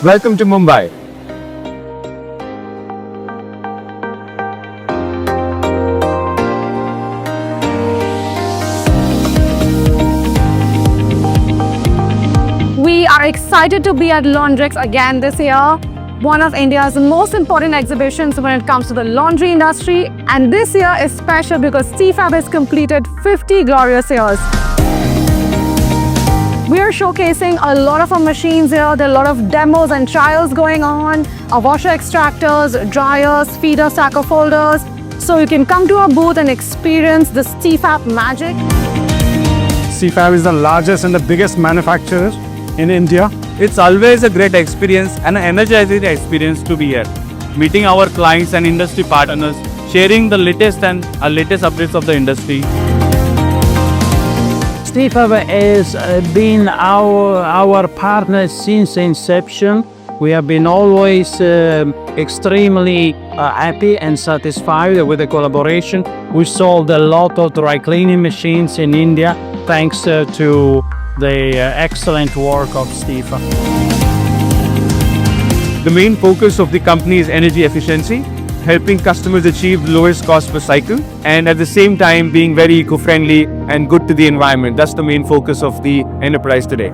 Welcome to Mumbai. We are excited to be at Laundrex again this year, one of India's most important exhibitions when it comes to the laundry industry. And this year is special because Stefab has completed 50 glorious years. We are showcasing a lot of our machines here. There are a lot of demos and trials going on. Our washer extractors, dryers, feeder stacker folders. So you can come to our booth and experience the Stefab magic. Stefab is the largest and the biggest manufacturer in India. It's always a great experience and an energizing experience to be here, meeting our clients and industry partners, sharing the latest updates of the industry. Stefab has been our partner since inception. We have been always extremely happy and satisfied with the collaboration. We sold a lot of dry cleaning machines in India thanks to the excellent work of Stefab. The main focus of the company is energy efficiency, helping customers achieve the lowest cost per cycle, and at the same time being very eco-friendly and good to the environment. That's the main focus of the enterprise today.